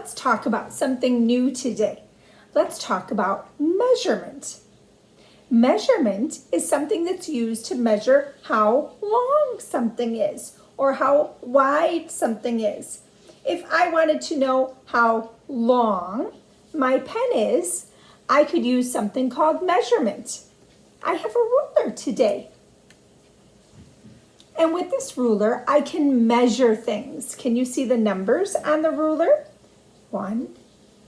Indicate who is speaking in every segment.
Speaker 1: let's talk about something new today. Let's talk about measurement. Measurement is something that's used to measure how long something is or how wide something is. If I wanted to know how long my pen is, I could use something called measurement. I have a ruler today. And with this ruler, I can measure things. Can you see the numbers on the ruler? 1,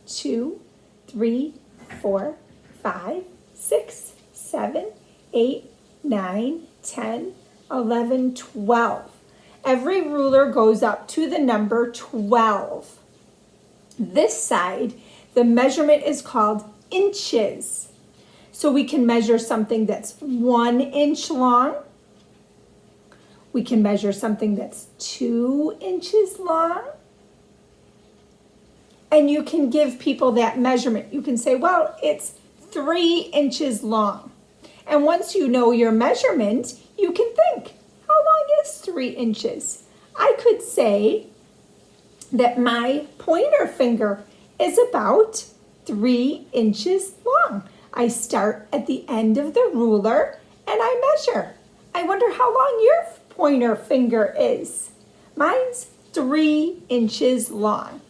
Speaker 1: 2, 3, 4, 5, 6, 7, 8, 9, 10, 11, 12. Every ruler goes up to the number 12. This side, the measurement is called inches. So we can measure something that's 1 inch long. We can measure something that's 2 inches long. And you can give people that measurement. You can say, well, it's 3 inches long. And once you know your measurement, you can think, how long is 3 inches? I could say that my pointer finger is about 3 inches long. I start at the end of the ruler and I measure. I wonder how long your pointer finger is. Mine's 3 inches long.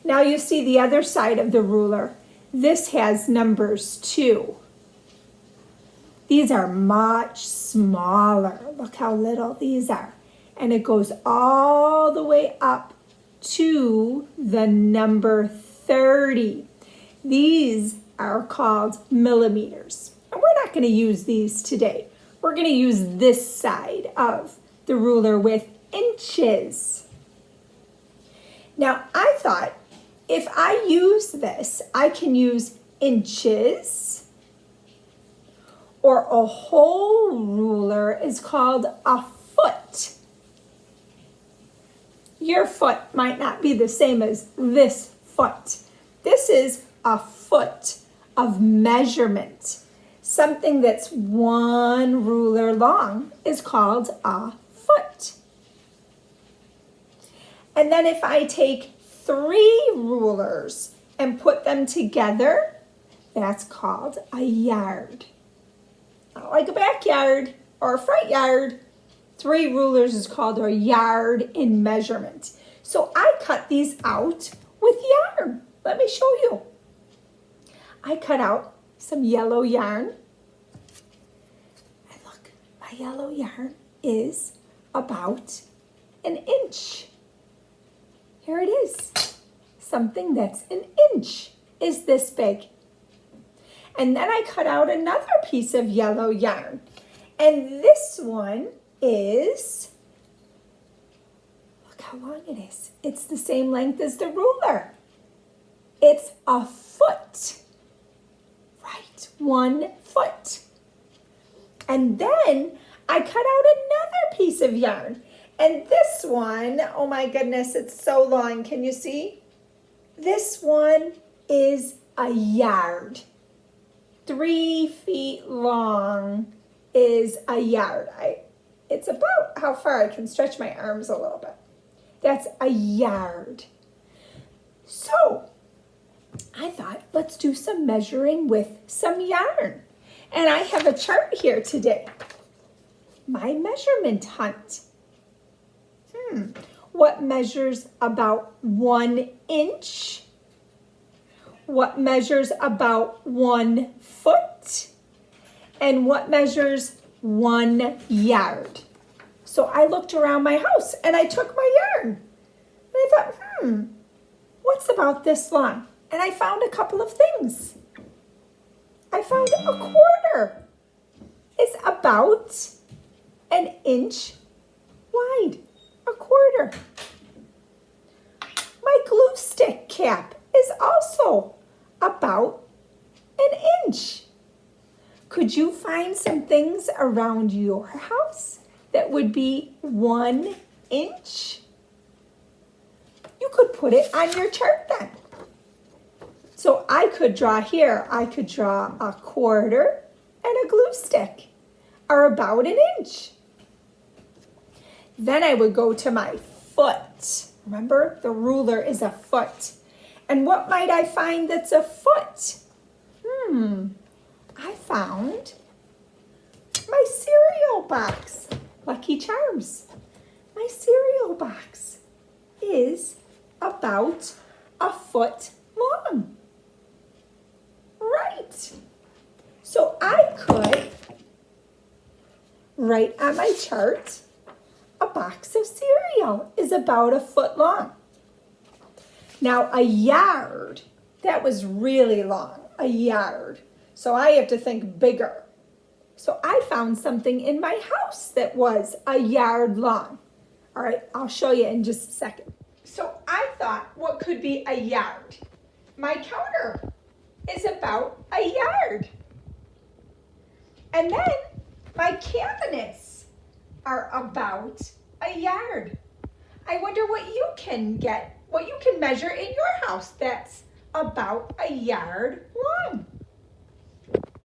Speaker 1: Now you see the other side of the ruler. This has numbers too. These are much smaller. Look how little these are. And it goes all the way up to the number 30. These are called millimeters. And we're not going to use these today. We're going to use this side of the ruler with inches. Now, I thought if I use this, I can use inches, or a whole ruler is called a foot. Your foot might not be the same as this foot. This is a foot of measurement. Something that's 1 ruler long is called a foot. And then if I take 3 rulers and put them together, that's called a yard. Not like a backyard or a front yard. 3 rulers is called a yard in measurement. So I cut these out with yarn. Let me show you. I cut out some yellow yarn. And look, my yellow yarn is about 1 inch. Here it is. Something that's 1 inch is this big. And then I cut out another piece of yellow yarn. And this one is, look how long it is. It's the same length as the ruler. It's a foot. Right, 1 foot. And then I cut out another piece of yarn. And this one, oh my goodness, it's so long. Can you see? This one is a yard. 3 feet long is a yard. It's about how far I can stretch my arms a little bit. That's a yard. So I thought, let's do some measuring with some yarn. And I have a chart here today. My measurement hunt. What measures about 1 inch? What measures about 1 foot? And what measures 1 yard? So I looked around my house and I took my yarn. And I thought, what's about this long? And I found a couple of things. I found a quarter is about 1 inch wide. A quarter. My glue stick cap is also about 1 inch. Could you find some things around your house that would be 1 inch? You could put it on your chart then. So I could draw here, I could draw a quarter and a glue stick are about 1 inch. Then I would go to my foot. Remember, the ruler is a foot. And what might I find that's a foot? I found my cereal box. Lucky Charms. My cereal box is about a foot long. Right. So I could write on my chart, a box of cereal is about a foot long. Now a yard, that was really long, a yard. So I have to think bigger. So I found something in my house that was a yard long. All right, I'll show you in just a second. So I thought, what could be a yard? My counter is about a yard. And then my cabinets are about a yard. I wonder what you can get, what you can measure in your house that's about a yard